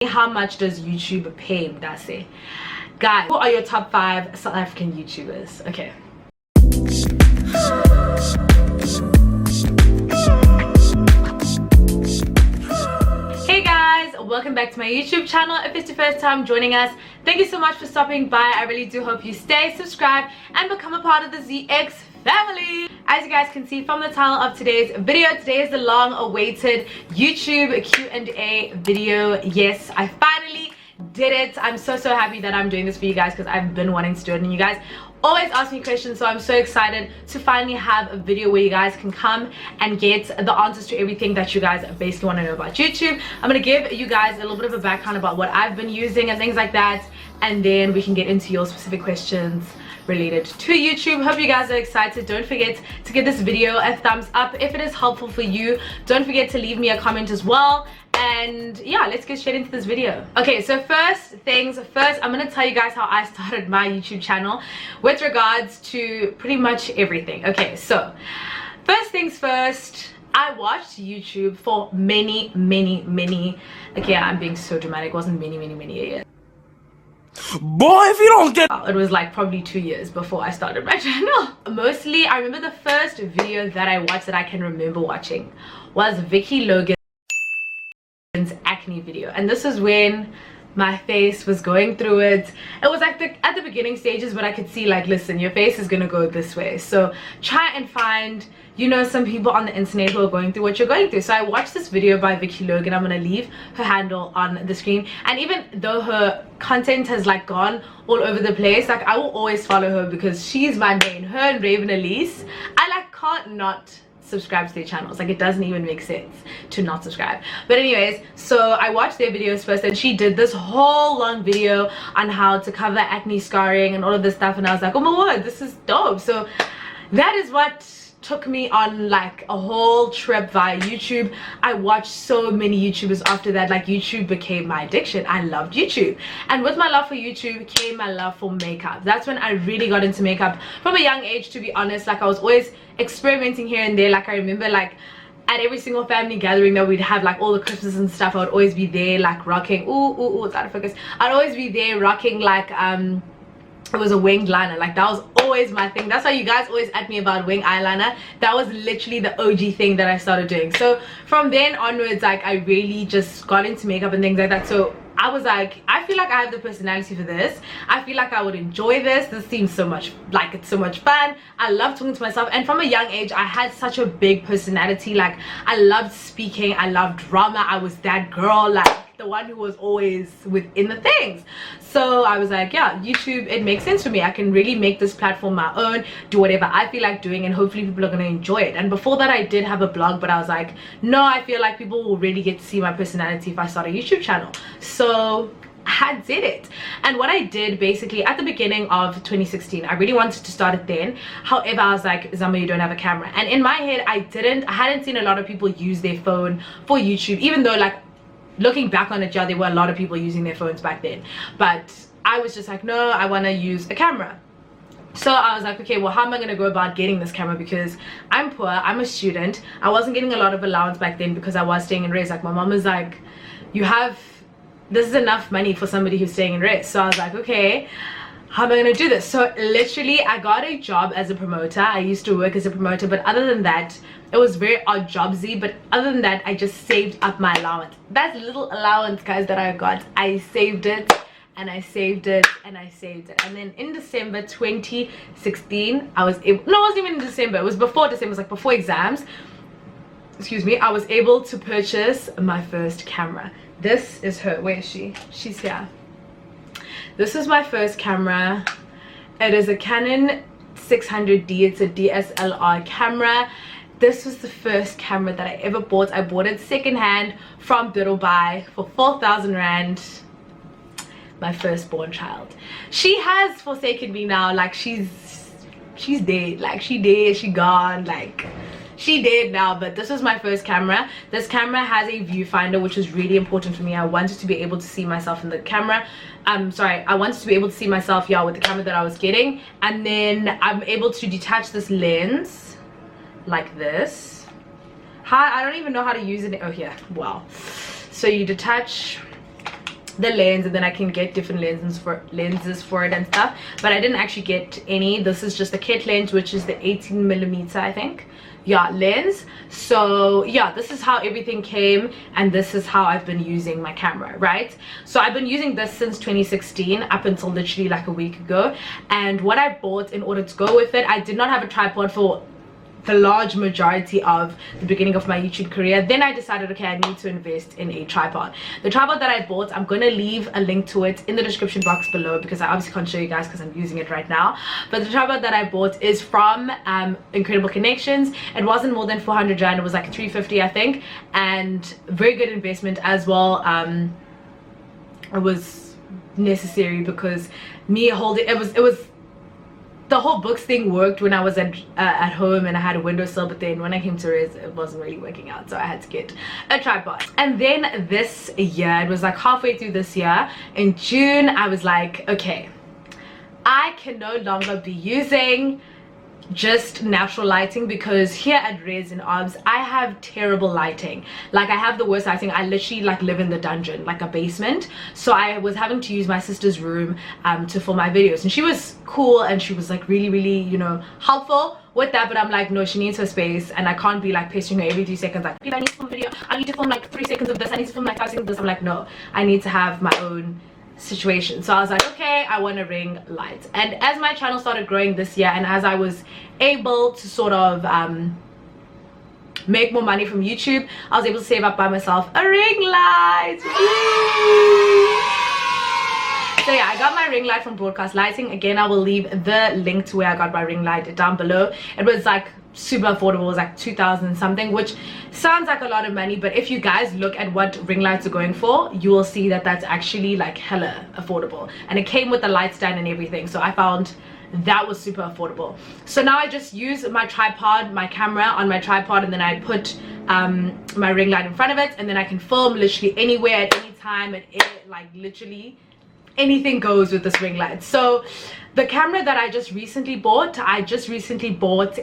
How much does YouTube pay Mdase? Guys, who are your top 5 South African YouTubers? Okay. Hey guys, welcome back to my YouTube channel. If it's your first time joining us, thank you so much for stopping by. I really do hope you stay, subscribe, and become a part of the ZeeX family. As you guys can see from the title of today's video, today is the long-awaited YouTube Q&A video. Yes, I finally did it. I'm so happy that I'm doing this for you guys because I've been wanting to do it, and you guys always ask me questions, so I'm so excited to finally have a video where you guys can come and get the answers to everything that you guys basically want to know about YouTube. I'm going to give you guys a little bit of a background about what I've been using and things like that, and then we can get into your specific questions related to YouTube. Hope you guys are excited. Don't forget to give this video a thumbs up if it is helpful for you. Don't forget to leave me a comment as well. And yeah, let's get straight into this video. Okay, so first things first, I'm gonna tell you guys how I started my YouTube channel with regards to pretty much everything. Okay, so first things first, I watched YouTube for many, okay, I'm being so dramatic, it wasn't many years. Boy, if you don't get It was like probably 2 years before I started my channel. Mostly, I remember the first video that I watched that I can remember watching was Vicky Logan's acne video, and this was when my face was going through it. It was like at the beginning stages, but I could see like, listen, your face is gonna go this way, so try and find, you know, some people on the internet who are going through what you're going through. So I watched this video by Vicky Logan. I'm gonna leave her handle on the screen, and even though her content has like gone all over the place, like I will always follow her because she's my main. Her and Raven Elise, I like can't not subscribe to their channels. Like, it doesn't even make sense to not subscribe. But anyways, so I watched their videos first, and she did this whole long video on how to cover acne scarring and all of this stuff, and I was like, oh my word, this is dope. So that is what took me on like a whole trip via YouTube. I watched so many YouTubers after that. Like, YouTube became my addiction. I loved YouTube, and with my love for YouTube came my love for makeup. That's when I really got into makeup from a young age, to be honest. Like, I was always experimenting here and there. Like, I remember like at every single family gathering that we'd have, like all the Christmas and stuff, I would always be there like rocking, ooh, it's out of focus. I'd always be there rocking like it was a winged liner. Like, that was always my thing. That's why you guys always at me about wing eyeliner. That was literally the OG thing that I started doing. So from then onwards, like, I really just got into makeup and things like that. So I was like, I feel like I have the personality for this. I feel like I would enjoy this. This seems so much like it's so much fun. I love talking to myself, and from a young age I had such a big personality. Like, I loved speaking, I loved drama. I was that girl, like the one who was always within the things. So I was like, yeah, YouTube, it makes sense for me. I can really make this platform my own, do whatever I feel like doing, and hopefully people are going to enjoy it. And before that I did have a blog, but I was like, no, I feel like people will really get to see my personality if I start a YouTube channel. So I did it. And what I did basically at the beginning of 2016, I really wanted to start it then. However, I was like, Zama, you don't have a camera. And in my head, I hadn't seen a lot of people use their phone for YouTube, even though, like, looking back on it, yeah, there were a lot of people using their phones back then. But I was just like, no, I want to use a camera. So I was like, okay, well, how am I going to go about getting this camera? Because I'm poor, I'm a student. I wasn't getting a lot of allowance back then because I was staying in res. Like, my mom was like, this is enough money for somebody who's staying in res. So I was like, okay, how am I going to do this? So literally, I got a job as a promoter. I used to work as a promoter, but other than that, it was very odd jobsy. But other than that, I just saved up my allowance. That little allowance, guys, that I got, I saved it, and I saved it, and I saved it. And then in December 2016, I was able, no, it wasn't even in December, it was before December, it was like before exams, excuse me, I was able to purchase my first camera. This is her. Where is she? She's here. This is my first camera. It is a Canon 600D. It's a DSLR camera. This was the first camera that I ever bought. I bought it secondhand from Dubai for 4,000 Rand. My firstborn child. She has forsaken me now. Like, she's dead. Like, she dead, she gone. Like, she did now. But this was my first camera. This camera has a viewfinder, which is really important for me. I wanted to be able to see myself in the camera. I wanted to be able to see myself, yeah, with the camera that I was getting. And then I'm able to detach this lens like this. I don't even know how to use it. Oh, here. Wow. So you detach the lens, and then I can get different lenses for it and stuff, but I didn't actually get any. This is just the kit lens, which is the 18mm, I think, yeah, lens. So yeah, this is how everything came, and this is how I've been using my camera, right? So I've been using this since 2016 up until literally like a week ago. And what I bought in order to go with it, I did not have a tripod for the large majority of the beginning of my YouTube career. Then I decided, okay, I need to invest in a tripod. The tripod that I bought, I'm gonna leave a link to it in the description box below, because I obviously can't show you guys because I'm using it right now. But the tripod that I bought is from Incredible Connections. It wasn't more than 400 rand, it was like 350 I think, and very good investment as well. It was necessary because me holding it was the whole books thing worked when I was at home and I had a windowsill, but then when I came to Riz, it wasn't really working out, so I had to get a tripod. And then this year, it was like halfway through this year, in June, I was like, okay, I can no longer be using just natural lighting, because here at Riz in Obs, I have terrible lighting. Like, I have the worst lighting. I literally like live in the dungeon, like a basement. So I was having to use my sister's room to film my videos, and she was cool and she was like really, you know, helpful with that. But I'm like, no, she needs her space, and I can't be like pestering her every 3 seconds like, I need to film a video, I need to film like 3 seconds of this, I need to film like 5 seconds of this. I'm like, no, I need to have my own situation. So I was like, okay, I want a ring light. And as my channel started growing this year, and as I was able to sort of make more money from YouTube, I was able to save up by myself a ring light. So yeah, I got my ring light from Broadcast Lighting. Again, I will leave the link to where I got my ring light down below. It was like super affordable. It was like 2,000 something, which sounds like a lot of money, but if you guys look at what ring lights are going for, you will see that that's actually like hella affordable, and it came with the light stand and everything. So I found that was super affordable. So now I just use my tripod, my camera on my tripod, and then I put my ring light in front of it, and then I can film literally anywhere at any time, and like literally anything goes with this ring light. So the camera that I just recently bought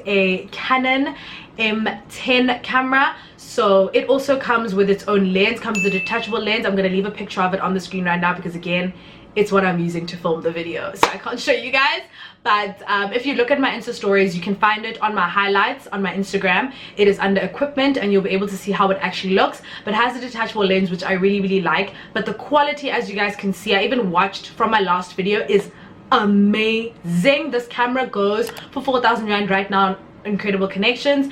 a Canon M10 camera. So it also comes with its own lens, comes with a detachable lens. I'm going to leave a picture of it on the screen right now, because again, it's what I'm using to film the video, so I can't show you guys. But if you look at my Insta stories, you can find it on my highlights on my Instagram. It is under equipment, and you'll be able to see how it actually looks. But it has a detachable lens, which I really like. But the quality, as you guys can see, I even watched from my last video, is amazing. This camera goes for 4,000 rand right now on Incredible Connections.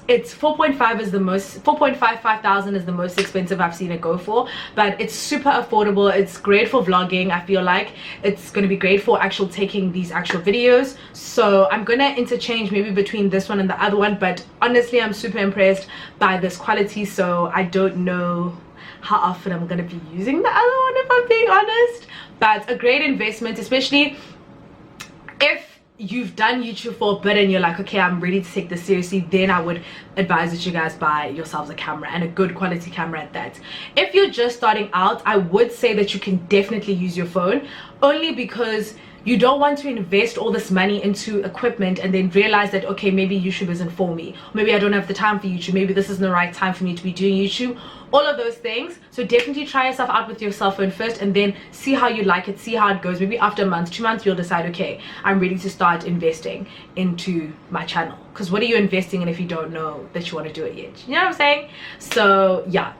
It's 4.5 is the most, 5,000 is the most expensive I've seen it go for, but it's super affordable. It's great for vlogging. I feel like it's going to be great for actual taking these actual videos. So I'm going to interchange maybe between this one and the other one, but honestly, I'm super impressed by this quality. So I don't know how often I'm going to be using the other one, if I'm being honest, but a great investment, especially if you've done YouTube for a bit and you're like, okay, I'm ready to take this seriously. Then I would advise that you guys buy yourselves a camera, and a good quality camera at that. If you're just starting out, I would say that you can definitely use your phone, only because you don't want to invest all this money into equipment and then realize that, okay, maybe YouTube isn't for me, maybe I don't have the time for YouTube, maybe this isn't the right time for me to be doing YouTube, all of those things. So definitely try yourself out with your cell phone first, and then see how you like it, see how it goes. Maybe after a month, 2 months, you'll decide, okay, I'm ready to start investing into my channel. Because what are you investing in if you don't know that you want to do it yet? You know what I'm saying? So yeah.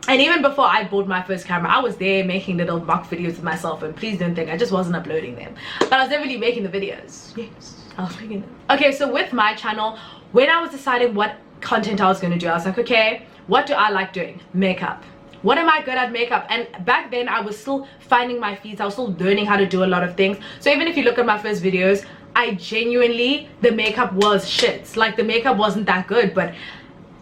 And even before I bought my first camera, I was there making little mock videos with my cell phone. Please don't think I just wasn't uploading them, but I was definitely making the videos. Yes, I was making them. Okay, so with my channel, when I was deciding what content I was going to do, I was like, okay, what do I like doing? Makeup. What am I good at? Makeup. And back then I was still finding my feet. I was still learning how to do a lot of things. So even if you look at my first videos, I genuinely, the makeup was shit. Like, the makeup wasn't that good, but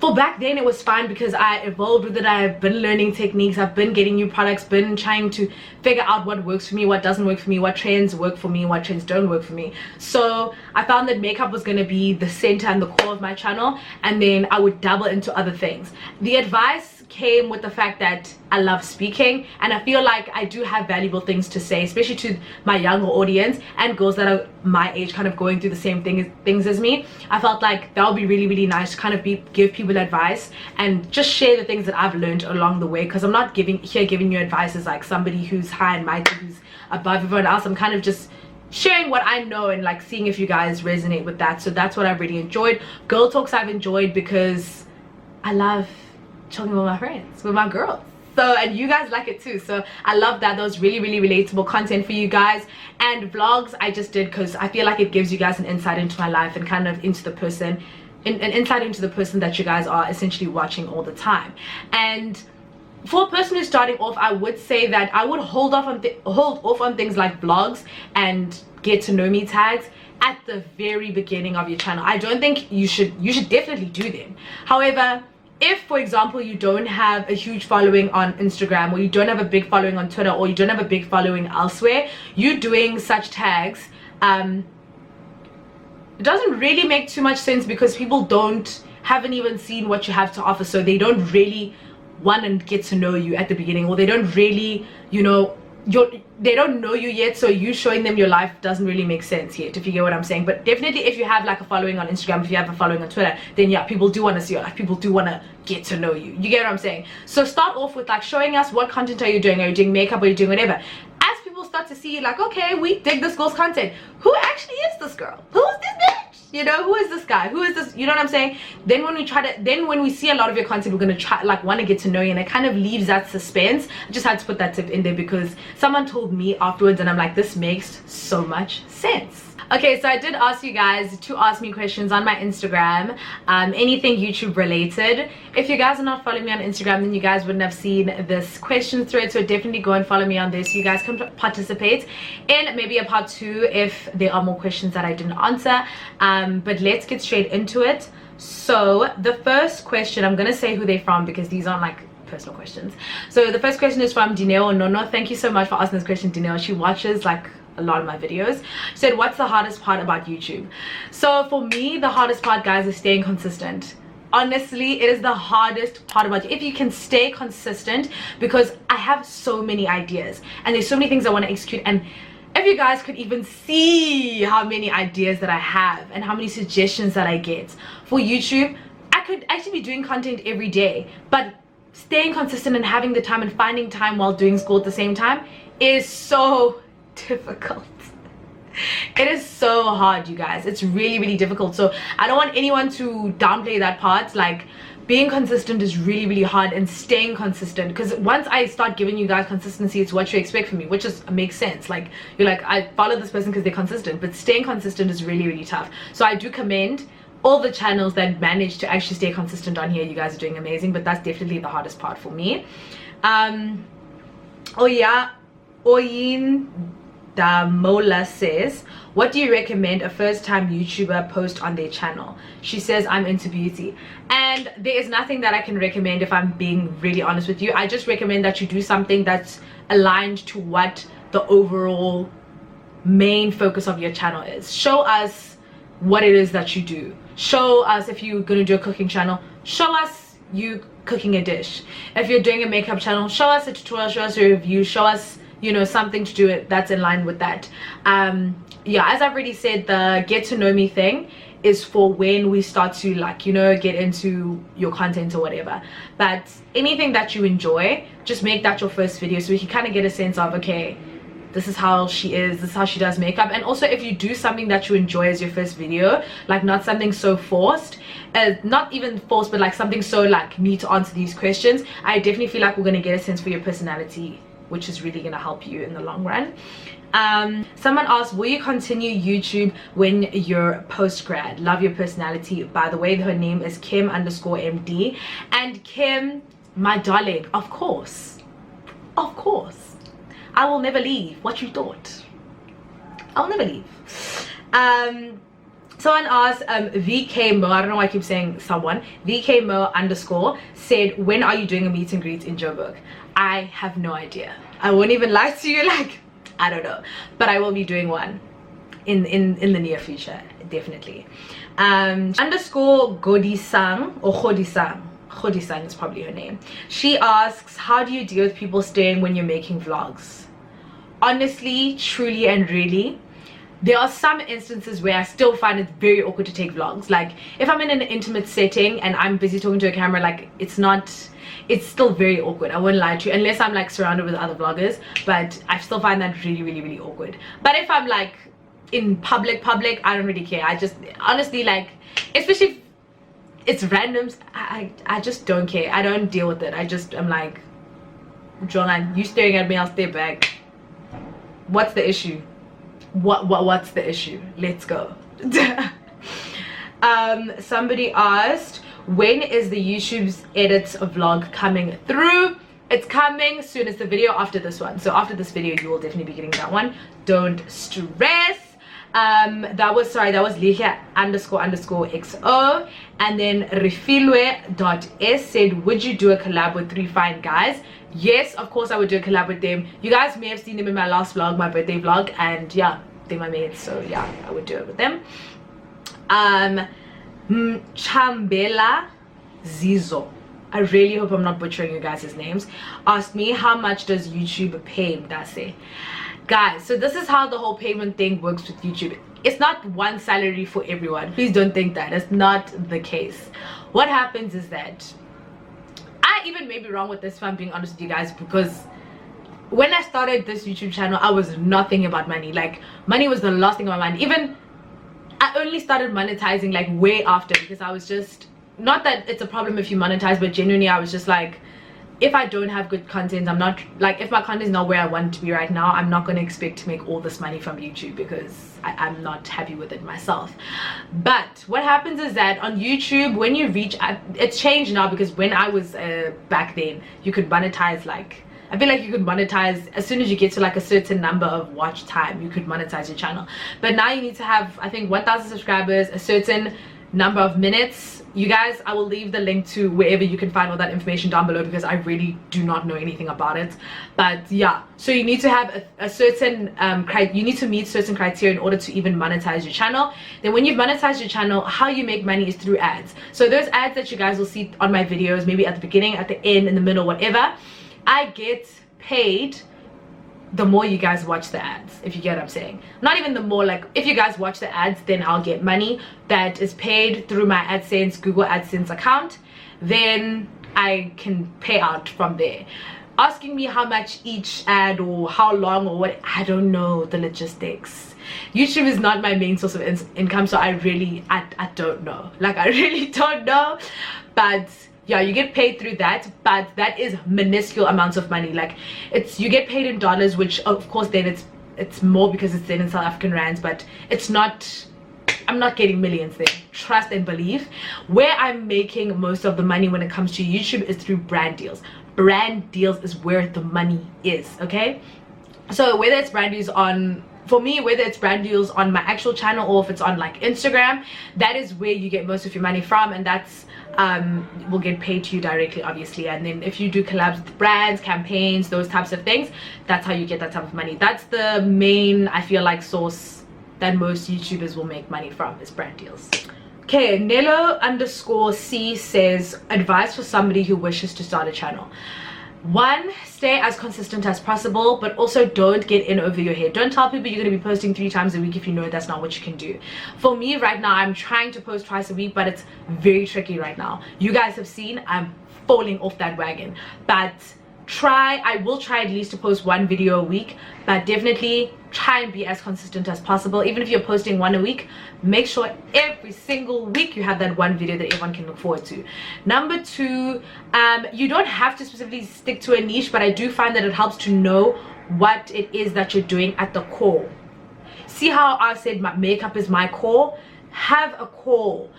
for back then it was fine because I evolved with it. I've been learning techniques, I've been getting new products, been trying to figure out what works for me, what doesn't work for me, what trends work for me, what trends don't work for me. So I found that makeup was going to be the center and the core of my channel, and then I would dabble into other things. The advice came with the fact that I love speaking, and I feel like I do have valuable things to say, especially to my younger audience and girls that are my age, kind of going through the same things as me. I felt like that would be really, really nice to kind of give people advice and just share the things that I've learned along the way, because I'm not giving you advice as like somebody who's high and mighty, who's above everyone else. I'm kind of just sharing what I know and like seeing if you guys resonate with that. So that's what I really enjoyed. Girl talks I've enjoyed because I love talking with my friends, with my girls. So, and you guys like it too, so I love that. That was really, really relatable content for you guys. And vlogs I just did because I feel like it gives you guys an insight into my life and kind of into the person, an insight into the person that you guys are essentially watching all the time. And for a person who's starting off, I would say that I would hold off on things like vlogs and get to know me tags at the very beginning of your channel. I don't think you should definitely do them. However, if for example you don't have a huge following on Instagram, or you don't have a big following on Twitter, or you don't have a big following elsewhere, you doing such tags it doesn't really make too much sense, because people haven't even seen what you have to offer, so they don't really want to get to know you at the beginning, or they don't really, you know, they don't know you yet, so you showing them your life doesn't really make sense yet, if you get what I'm saying. But definitely if you have like a following on Instagram, if you have a following on Twitter, then yeah, people do want to see your life, people do want to get to know you. You get what I'm saying? So start off with like showing us what content are you doing. Are you doing makeup? Are you doing whatever? As people start to see, like, okay, we dig this girl's content, who actually is this girl, who's this bitch, you know, who is this guy, who is this, you know what I'm saying? Then when we see a lot of your content, we're gonna try, like, want to get to know you, and it kind of leaves that suspense. I just had to put that tip in there because someone told me afterwards, and I'm like, this makes so much sense. Okay, so I did ask you guys to ask me questions on my Instagram, anything YouTube related. If you guys are not following me on Instagram, then you guys wouldn't have seen this question thread, so definitely go and follow me on there so you guys can participate in maybe a part 2 if there are more questions that I didn't answer. But let's get straight into it. So the first question, I'm gonna say who they're from because these aren't like personal questions. So the first question is from Dineo Nono. Thank you so much for asking this question, Dineo. She watches like a lot of my videos. She said, what's the hardest part about YouTube? So for me, the hardest part, guys, is staying consistent. Honestly, it is the hardest part about it. If you can stay consistent, because I have so many ideas and there's so many things I want to execute, and if you guys could even see how many ideas that I have and how many suggestions that I get for YouTube, I could actually be doing content every day, but staying consistent and having the time and finding time while doing school at the same time is so difficult. It is so hard, you guys. It's really, really difficult. So I don't want anyone to downplay that part. Like, being consistent is really, really hard, and staying consistent, because once I start giving you guys consistency, it's what you expect from me, which is makes sense. Like, you're like, I follow this person because they're consistent, but staying consistent is really, really tough. So I do commend all the channels that manage to actually stay consistent on here. You guys are doing amazing, but that's definitely the hardest part for me. Oh yeah, Oyin Damola says, what do you recommend a first-time YouTuber post on their channel? She says, I'm into beauty. And there is nothing that I can recommend, if I'm being really honest with you. I just recommend that you do something that's aligned to what the overall main focus of your channel is. Show us what it is that you do. Show us, if you're gonna do a cooking channel, show us you cooking a dish. If you're doing a makeup channel, show us a tutorial, show us a review, show us, you know, something to do it that's in line with that. Yeah, as I've already said, the get to know me thing is for when we start to, like, you know, get into your content or whatever. But anything that you enjoy, just make that your first video, so we can kind of get a sense of, okay, this is how she is, this is how she does makeup. And also, if you do something that you enjoy as your first video, like not something so forced, not even forced, but like something so like need to answer these questions, I definitely feel like we're going to get a sense for your personality, which is really going to help you in the long run. Someone asked, will you continue YouTube when you're post-grad? Love your personality. By the way, her name is Kim_MD. And Kim, my darling, of course, I will never leave. What you thought? I'll never leave. Someone asked, VKMo, I don't know why I keep saying someone, VKMo_ said, when are you doing a meet and greet in Joburg? I have no idea. I won't even lie to you, like, I don't know, but I will be doing one in the near future, definitely. _Godisang or Godisang, Khodisan is probably her name. She asks, how do you deal with people staring when you're making vlogs? Honestly, truly and really, there are some instances where I still find it very awkward to take vlogs. Like if I'm in an intimate setting and I'm busy talking to a camera, like it's still very awkward. I wouldn't lie to you, unless I'm like surrounded with other vloggers, but I still find that really awkward. But if I'm like in public, I don't really care. I just honestly, like, especially if it's randoms, I just don't care. I don't deal with it. I'm like, Joanne, you staring at me, I'll stare back. What's the issue? What's the issue? Let's go. Somebody asked, when is the YouTube's edits vlog coming through? It's coming soon. It's the video after this one. So after this video, you will definitely be getting that one. Don't stress. That was Ligia __XO, and then Refilwe.s said, would you do a collab with 3 Fine Guys? Yes, of course I would do a collab with them. You guys may have seen them in my last vlog, my birthday vlog, and yeah, they're my mates, so yeah, I would do it with them. Chambela Zizo, I really hope I'm not butchering you guys' names, asked me, how much does YouTube pay Mdase? Guys, so this is how the whole payment thing works with YouTube. It's not one salary for everyone. Please don't think that. It's not the case. What happens is that I even may be wrong with this, if I'm being honest with you guys, because when I started this YouTube channel, I was not thinking about money. Like, money was the last thing on my mind. Even I only started monetizing like way after, because I was just, not that it's a problem if you monetize, but genuinely I was just like, if I don't have good content, I'm not, like, if my content is not where I want it to be right now, I'm not going to expect to make all this money from YouTube, because I'm not happy with it myself. But what happens is that on YouTube, when you reach, it's changed now, because when I was back then, you could monetize, like, I feel like you could monetize as soon as you get to like a certain number of watch time, you could monetize your channel. But now you need to have, I think, 1,000 subscribers, a certain number of minutes. You guys, I will leave the link to wherever you can find all that information down below, because I really do not know anything about it. But yeah, so you need to have a certain you need to meet certain criteria in order to even monetize your channel. Then when you've monetized your channel, how you make money is through ads. So those ads that you guys will see on my videos, maybe at the beginning, at the end, in the middle, whatever, I get paid the more you guys watch the ads, if you get what I'm saying. Not even the more, like, if you guys watch the ads, then I'll get money that is paid through my AdSense, Google AdSense account. Then I can pay out from there. Asking me how much each ad or how long or what, I don't know the logistics. YouTube is not my main source of income, so I don't know. Like, I really don't know. But yeah, you get paid through that, but that is minuscule amounts of money. Like, you get paid in dollars, which of course then it's more because it's then in South African rands, but it's not, I'm not getting millions there, trust and believe. Where I'm making most of the money when it comes to YouTube is through brand deals. Brand deals is where the money is, okay? So whether it's brand deals on, for me, whether it's brand deals on my actual channel or if it's on like Instagram, that is where you get most of your money from, and that's will get paid to you directly, obviously. And then if you do collabs with brands, campaigns, those types of things, that's how you get that type of money. That's the main, I feel like, source that most YouTubers will make money from, is brand deals. Okay, Nello_C says, advice for somebody who wishes to start a channel. 1, stay as consistent as possible, but also don't get in over your head. Don't tell people you're going to be posting 3 times a week if you know that's not what you can do. For me right now, I'm trying to post twice a week, but it's very tricky right now. You guys have seen I'm falling off that wagon, but I will try at least to post 1 video a week, but definitely try and be as consistent as possible. Even if you're posting 1 a week, make sure every single week you have that 1 video that everyone can look forward to. Number 2, you don't have to specifically stick to a niche, but I do find that it helps to know what it is that you're doing at the core. See how I said my makeup is my core? Have a core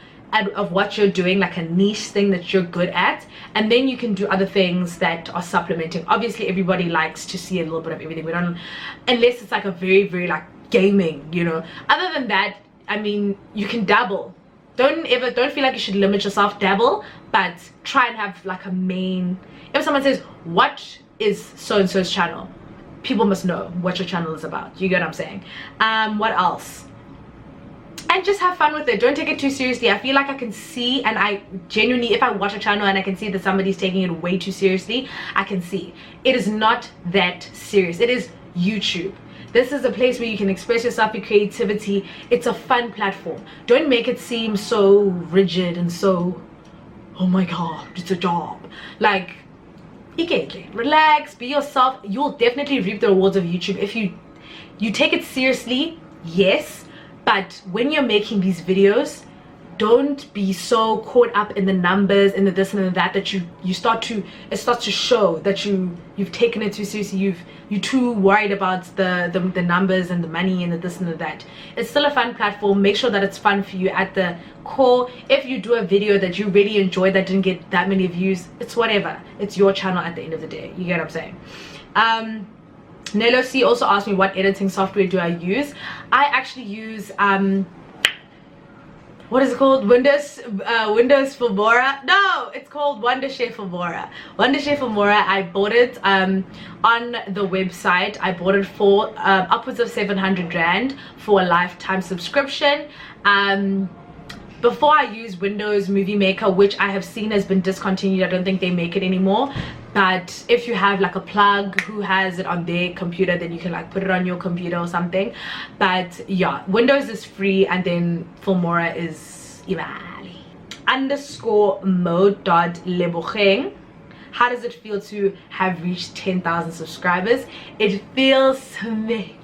of what you're doing, like a niche thing that you're good at, and then you can do other things that are supplementing. Obviously everybody likes to see a little bit of everything. We don't, unless it's like a very like gaming, you know. Other than that, I mean, you can dabble. Don't feel like you should limit yourself. Dabble, but try and have like a main. If someone says, what is so and so's channel, people must know what your channel is about. You get what I'm saying? What else? and just have fun with it. Don't take it too seriously. I feel like I can see, and I genuinely, if I watch a channel and I can see that somebody's taking it way too seriously, I can see it is not that serious. It is YouTube. This is a place where you can express yourself, your creativity. It's a fun platform. Don't make it seem so rigid and so, oh my god, it's a job. Like, relax, be yourself. You'll definitely reap the rewards of YouTube if you take it seriously. Yes, but when you're making these videos, don't be so caught up in the numbers and the this and the that that it starts to show that you've taken it too seriously. You're too worried about the numbers and the money and the this and the that. It's still a fun platform. Make sure that it's fun for you at the core. If you do a video that you really enjoy that didn't get that many views, it's whatever. It's your channel at the end of the day. You get what I'm saying? Nello C also asked me what editing software do I use. I actually use what is it called? Windows Filmora. No, it's called Wondershare Filmora. Wondershare Filmora. I bought it on the website. I bought it for upwards of 700 Rand for a lifetime subscription. Before I used Windows Movie Maker, which I have seen has been discontinued. I don't think they make it anymore. But if you have like a plug who has it on their computer, then you can like put it on your computer or something. But yeah, Windows is free, and then Filmora is imali. _mode.leboheng. How does it feel to have reached 10,000 subscribers? It feels amazing.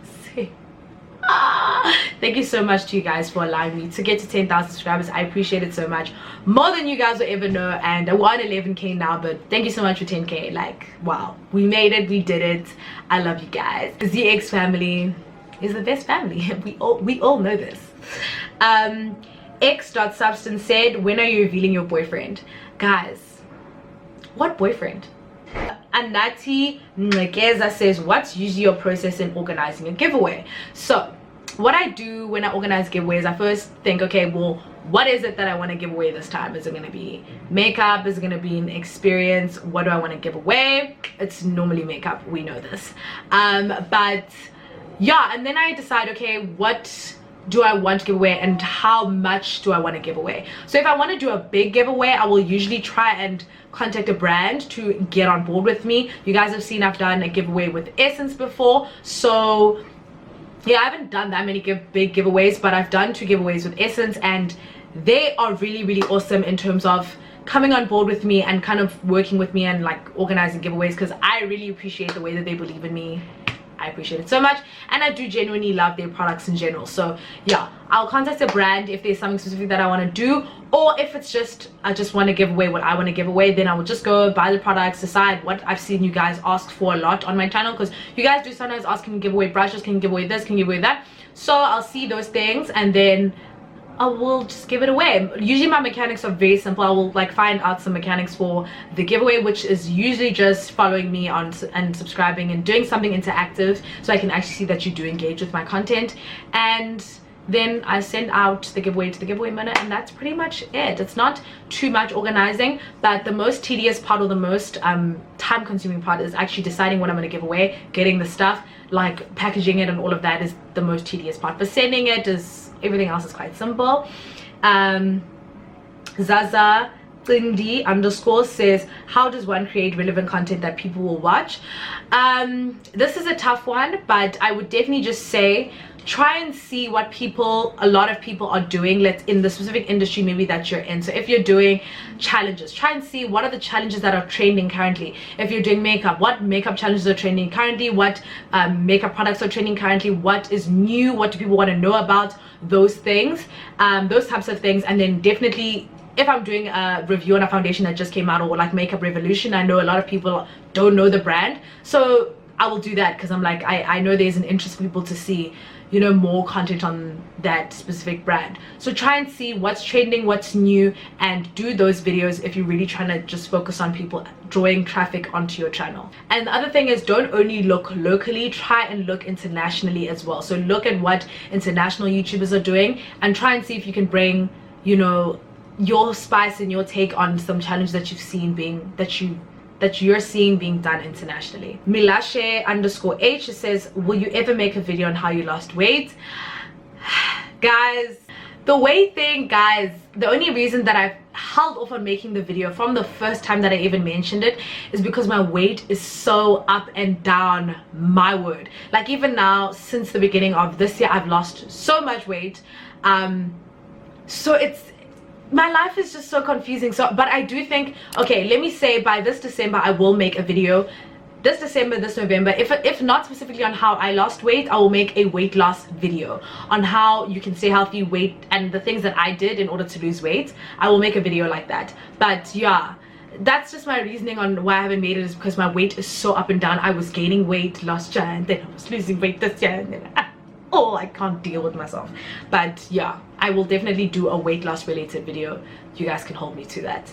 Thank you so much to you guys for allowing me to get to 10,000 subscribers. I appreciate it so much, more than you guys will ever know. And we're on 11k now, but thank you so much for 10k. Like, wow, we made it, we did it. I love you guys. The ZX family is the best family. we all know this. X.substance said, when are you revealing your boyfriend? Guys, what boyfriend? Anati Nkeza says, what's usually your process in organizing a giveaway? So what I do when I organize giveaways, I first think, okay, well, what is it that I want to give away this time? Is it going to be makeup? Is it going to be an experience? What do I want to give away? It's normally makeup, we know this. But yeah, and then I decide, okay, what do I want to give away and how much do I want to give away? So if I want to do a big giveaway, I will usually try and contact a brand to get on board with me. You guys have seen I've done a giveaway with Essence before, so yeah, I haven't done that many big giveaways, but I've done 2 giveaways with Essence, and they are really awesome in terms of coming on board with me and kind of working with me and like organizing giveaways, because I really appreciate the way that they believe in me. I appreciate it so much, and I do genuinely love their products in general. So yeah, I'll contact a brand if there's something specific that I want to do, or if it's just I just want to give away what I want to give away, then I will just go buy the products, decide what I've seen you guys ask for a lot on my channel, because you guys do sometimes ask, can you give away brushes, can you give away this, can you give away that? So I'll see those things and then I will just give it away. Usually my mechanics are very simple. I will like find out some mechanics for the giveaway, which is usually just following me on and subscribing and doing something interactive, so I can actually see that you do engage with my content, and then I send out the giveaway to the giveaway minute, and that's pretty much it. It's not too much organizing, but the most tedious part, or the most time consuming part, is actually deciding what I'm going to give away, getting the stuff, like packaging it and all of that is the most tedious part. But sending it is, everything else is quite simple. Zaza Cindy _ says, how does one create relevant content that people will watch? This is a tough one, but I would definitely just say try and see what a lot of people are doing, let's in the specific industry maybe that you're in. So if you're doing challenges, try and see what are the challenges that are trending currently. If you're doing makeup, what makeup challenges are trending currently, what makeup products are trending currently, what is new, what do people want to know about, those things, those types of things. And then definitely, if I'm doing a review on a foundation that just came out, or like Makeup Revolution, I know a lot of people don't know the brand, so I will do that, because I'm like, I know there's an interest for people to see, you know, more content on that specific brand. So try and see what's trending, what's new, and do those videos if you're really trying to just focus on people drawing traffic onto your channel. And the other thing is, don't only look locally, try and look internationally as well. So look at what international YouTubers are doing and try and see if you can bring, you know, your spice and your take on some challenge that you've seen being that you're seeing being done internationally. Milashe _H says, will you ever make a video on how you lost weight? Guys, The weight thing, guys, the only reason that I've held off on making the video from the first time that I even mentioned it is because my weight is so up and down, my word. Like even now, since the beginning of this year, I've lost so much weight. So it's, my life is just so confusing. So, but I do think, okay, let me say by this December, I will make a video. This December, this November, if not specifically on how I lost weight, I will make a weight loss video on how you can stay healthy, weight, and the things that I did in order to lose weight. I will make a video like that. But yeah, that's just my reasoning on why I haven't made it, is because my weight is so up and down. I was gaining weight last year, and then I was losing weight this year, and then oh, I can't deal with myself. But yeah, I will definitely do a weight loss related video. You guys can hold me to that.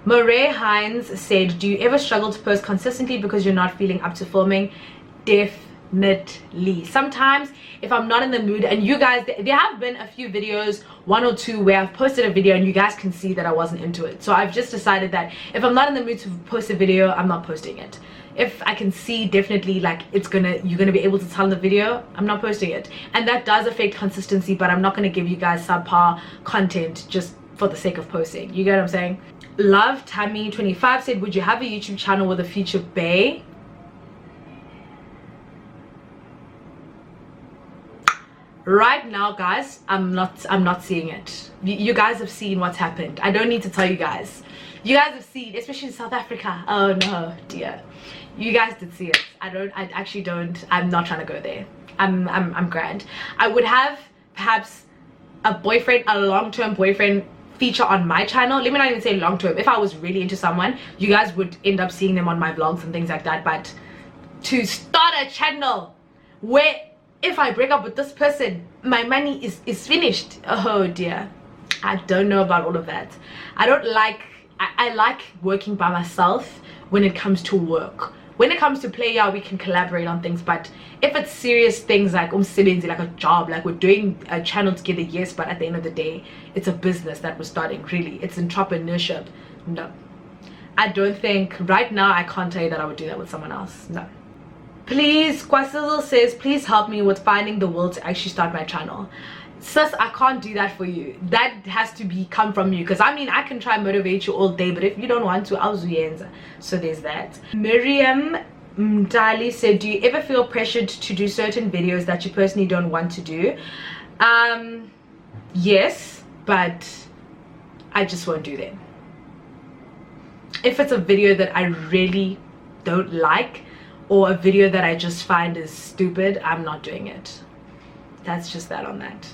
Murray Hines said, do you ever struggle to post consistently because you're not feeling up to filming? Definitely. Sometimes if I'm not in the mood, and you guys, there have been a few videos, 1 or 2, where I've posted a video and you guys can see that I wasn't into it. So I've just decided that if I'm not in the mood to post a video, I'm not posting it. If I can see definitely like you're gonna be able to tell in the video, I'm not posting it. And that does affect consistency, but I'm not gonna give you guys subpar content just for the sake of posting. You get what I'm saying? Love Tammy 25 said, would you have a YouTube channel with a future bae? Right now, guys, I'm not seeing it. You guys have seen what's happened. I don't need to tell you guys. You guys have seen, especially in South Africa. Oh no, dear. You guys did see it. I actually don't. I'm not trying to go there. I'm grand. I would have perhaps a boyfriend, a long-term boyfriend feature on my channel. Let me not even say long-term. If I was really into someone, you guys would end up seeing them on my vlogs and things like that. But to start a channel where if I break up with this person, my money is finished. Oh dear. I don't know about all of that. I don't like, I like working by myself when it comes to work. When it comes to play, yeah, we can collaborate on things, but if it's serious things like like a job, like we're doing a channel together, yes, but at the end of the day, it's a business that we're starting, really. It's entrepreneurship. No. I don't think, right now, I can't tell you that I would do that with someone else. No. Please, Kwasizzle says, please help me with finding the will to actually start my channel. Sis, I can't do that for you. That has to come from you, because I mean, I can try and motivate you all day, but if you don't want to, I'll zuyenza. So there's that. Miriam Dali said, do you ever feel pressured to do certain videos that you personally don't want to do? Yes, but I just won't do them. If it's a video that I really don't like, or a video that I just find is stupid, I'm not doing it. That's just that on that.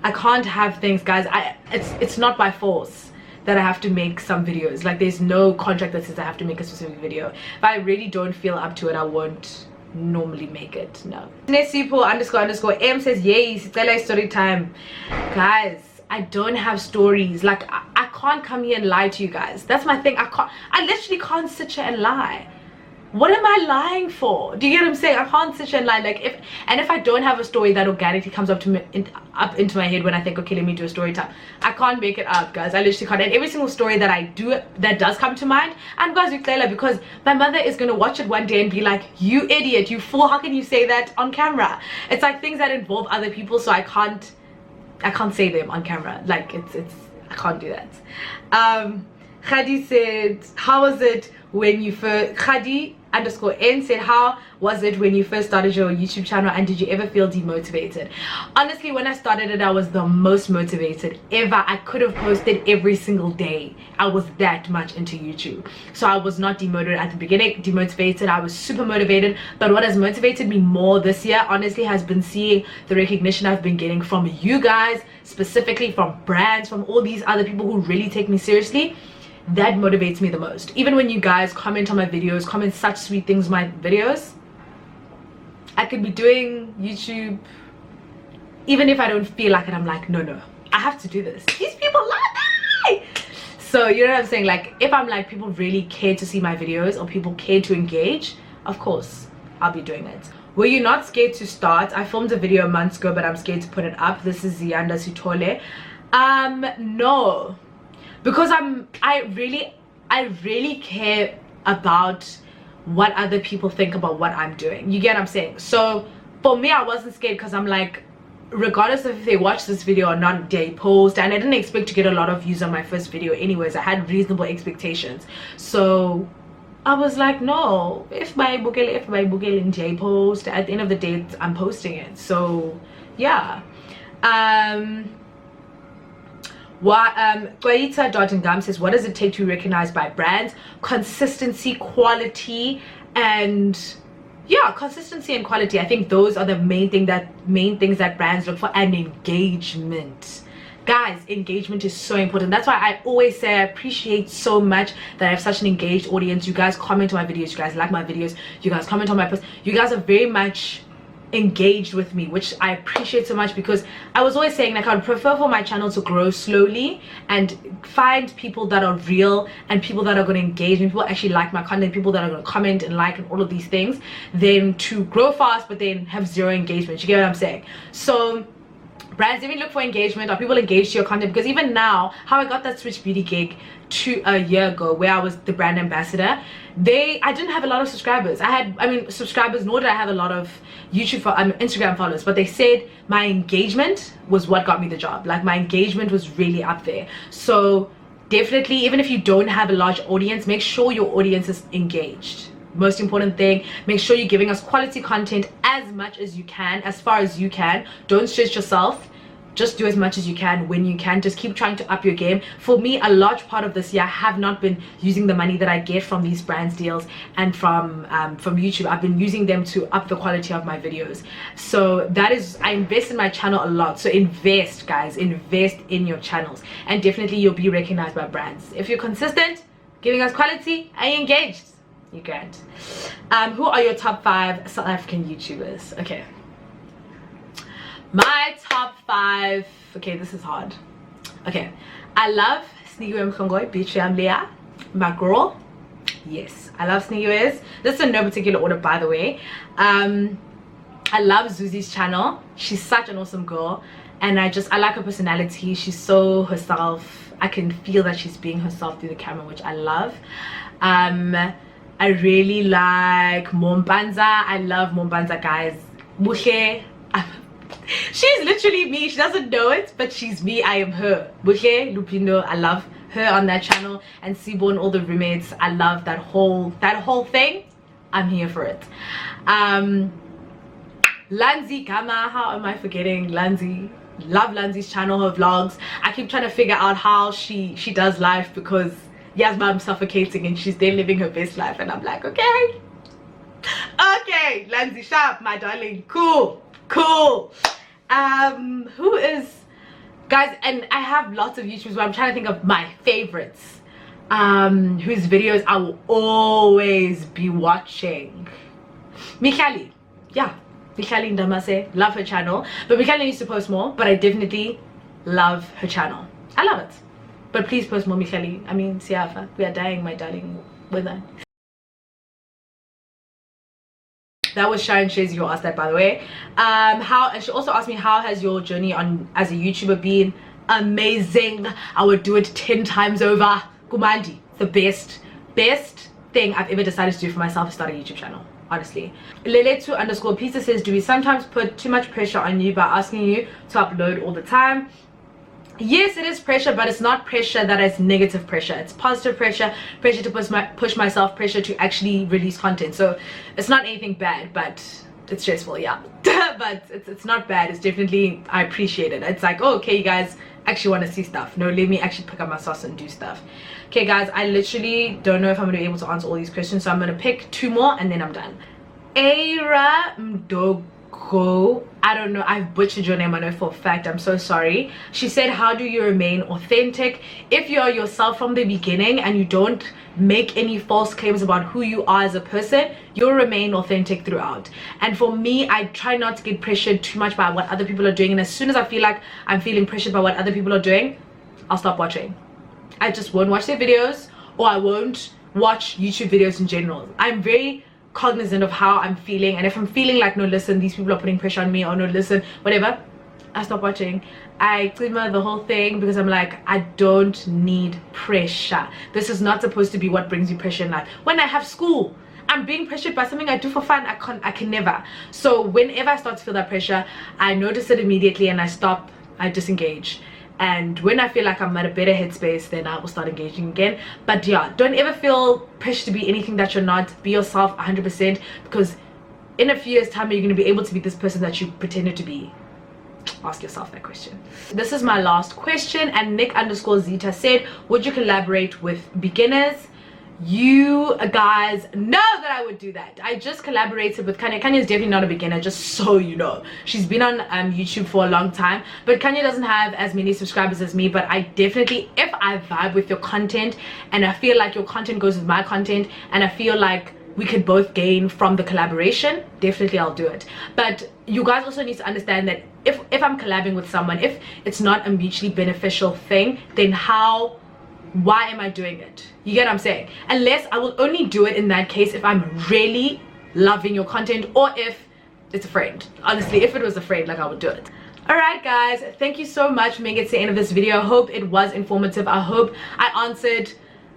I can't have things, guys. It's not by force that I have to make some videos. Like, there's no contract that says I have to make a specific video. If I really don't feel up to it, I won't normally make it. No. Nesipo__M says, yay, it's story time. Guys, I don't have stories. Like, I can't come here and lie to you guys. That's my thing. I literally can't sit here and lie. What am I lying for? Do you get what I'm saying? I can't sit here and lie. Like, if I don't have a story that organically comes up to me, up into my head when I think, okay, let me do a story time, I can't make it up, guys. I literally can't. And every single story that I do that does come to mind, and guys, because my mother is gonna watch it one day and be like, you idiot, you fool, how can you say that on camera? It's like things that involve other people, so I can't say them on camera. Like, I can't do that. Khadi said, how was it when you first, Khadi_N said, how was it when you first started your YouTube channel, and did you ever feel demotivated? Honestly, when I started it, I was the most motivated ever. I could have posted every single day. I was that much into YouTube. So I was not demotivated at the beginning. I was super motivated. But what has motivated me more this year, honestly, has been seeing the recognition I've been getting from you guys, specifically from brands, from all these other people who really take me seriously. That motivates me the most. Even when you guys comment on my videos, comment such sweet things on my videos, I could be doing YouTube, even if I don't feel like it, I'm like, no, I have to do this. These people love me. So you know what I'm saying? Like, if I'm like, people really care to see my videos, or people care to engage, of course I'll be doing it. Were you not scared to start? I filmed a video months ago, but I'm scared to put it up. This is Zianda Sitole. No, because I really care about what other people think about what I'm doing. You get what I'm saying? So for me, I wasn't scared, because I'm like, regardless of if they watch this video or not, they post. And I didn't expect to get a lot of views on my first video anyways. I had reasonable expectations, so I was like, no, if my bukele in J post, at the end of the day I'm posting it. So yeah. Kwaita.ngam says, what does it take to be recognized by brands? Consistency, quality, and yeah, consistency and quality. I think those are the main things that brands look for. And engagement, guys, engagement is so important. That's why I always say I appreciate so much that I have such an engaged audience. You guys comment on my videos, you guys like my videos, you guys comment on my posts, you guys are very much engaged with me, which I appreciate so much, because I was always saying, like, I would prefer for my channel to grow slowly and find people that are real and people that are going to engage and people actually like my content, people that are going to comment and like and all of these things, than to grow fast but then have zero engagement. You get what I'm saying? So brands even look for engagement. Are people engaged to your content? Because even now, how I got that Switch Beauty gig a year ago, where I was the brand ambassador, I didn't have a lot of subscribers. Subscribers, nor did I have a lot of Instagram followers, but they said my engagement was what got me the job. Like, my engagement was really up there. So definitely, even if you don't have a large audience, make sure your audience is engaged. Most important thing, make sure you're giving us quality content as much as you can, as far as you can. Don't stress yourself. Just do as much as you can when you can. Just keep trying to up your game. For me, a large part of this year, I have not been using the money that I get from these brands deals and from YouTube. I've been using them to up the quality of my videos. So that is, I invest in my channel a lot. So invest, guys, invest in your channels, and definitely you'll be recognized by brands if you're consistent, giving us quality, and you're engaged. You can't. Who are your top 5 South African YouTubers? Okay, my top 5. Okay, this is hard. Okay, I love Sneaky Mkhongoi, Beatrice Leah, my girl. Yes, I love Sneaky. This is in no particular order, by the way. I love Zuzi's channel. She's such an awesome girl, and I like her personality. She's so herself. I can feel that she's being herself through the camera, which I love. I really like Mombanza. I love Mombanza, guys. Buhle. She's literally me. She doesn't know it, but she's me. I am her. Buhle Lupindo. I love her on that channel. And Sibo and all the roommates. I love that whole thing. I'm here for it. Lanzi Gama. How am I forgetting Lanzi? Love Lanzi's channel, her vlogs. I keep trying to figure out how she does life, because Yasma, I'm suffocating and she's there living her best life, and I'm like, okay, Lanzi Sharp, my darling, cool. Who is, guys, and I have lots of YouTubers, but I'm trying to think of my favorites, whose videos I will always be watching. Mikhali, yeah, Mikhali Ndamase, love her channel, but Mikhali needs to post more, but I definitely love her channel. I love it. But please post more, Mikhali. I mean, Siafa, we are dying, my darling. With that. That was Sharon Shazy who asked that, by the way. And she also asked me, how has your journey as a YouTuber been? Amazing. I would do it 10 times over. Kumandi, the best thing I've ever decided to do for myself is start a YouTube channel. Honestly. Leletu_pizza says, do we sometimes put too much pressure on you by asking you to upload all the time? Yes, it is pressure, but it's not pressure that is negative pressure. It's positive pressure to push myself, pressure to actually release content. So it's not anything bad, but it's stressful, yeah. But it's not bad. It's definitely, I appreciate it. It's like, oh, okay, you guys actually want to see stuff. No, let me actually pick up my sauce and do stuff. Okay, guys, I literally don't know if I'm going to be able to answer all these questions, so I'm going to pick 2 more and then I'm done. Aira Mdog. I don't know, I've butchered your name, I know for a fact, I'm so sorry. She said, how do you remain authentic? If you're yourself from the beginning and you don't make any false claims about who you are as a person, you'll remain authentic throughout. And for me, I try not to get pressured too much by what other people are doing, and as soon as I feel like I'm feeling pressured by what other people are doing, I'll stop watching. I just won't watch their videos, or I won't watch YouTube videos in general. I'm very cognizant of how I'm feeling, and if I'm feeling like, no, listen, these people are putting pressure on me, or no, listen, whatever, I stop watching. I clean the whole thing, because I'm like, I don't need pressure. This is not supposed to be what brings you pressure in life. When I have school, I'm being pressured by something I do for fun, I can never. So whenever I start to feel that pressure, I notice it immediately and I stop, I disengage. And when I feel like I'm at a better headspace, then I will start engaging again. But yeah, don't ever feel pressure to be anything that you're not. Be yourself 100%, because in a few years time, you're going to be able to be this person that you pretended to be. Ask yourself that question. This is my last question, and Nick_Zeta said, would you collaborate with beginners? You guys know that I would do that. I just collaborated with Kanye. Kanye is definitely not a beginner, just so you know. She's been on YouTube for a long time, but Kanye doesn't have as many subscribers as me. But I definitely, if I vibe with your content and I feel like your content goes with my content and I feel like we could both gain from the collaboration, definitely I'll do it. But you guys also need to understand that if I'm collabing with someone, if it's not a mutually beneficial thing, then why am I doing it? You get what I'm saying? Unless I will only do it in that case if I'm really loving your content, or if it's a friend. Honestly, if it was a friend, like, I would do it. Alright guys, thank you so much for making it to the end of this video. I hope it was informative. I hope I answered,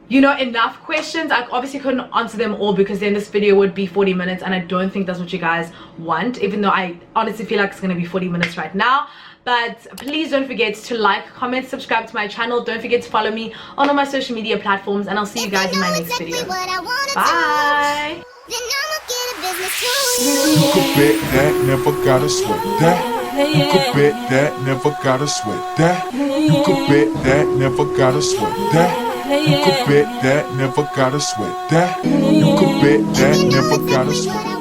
you know, enough questions. I obviously couldn't answer them all, because then this video would be 40 minutes and I don't think that's what you guys want, even though I honestly feel like it's going to be 40 minutes right now. But please don't forget to like, comment, subscribe to my channel. Don't forget to follow me on all my social media platforms, and I'll see you guys in my next video. Bye. You could bet that, never gotta sweat that. You could bet that, never gotta sweat that. You could bet that, never gotta sweat that. You could bet that, never gotta sweat that. You could bet that, never gotta sweat that.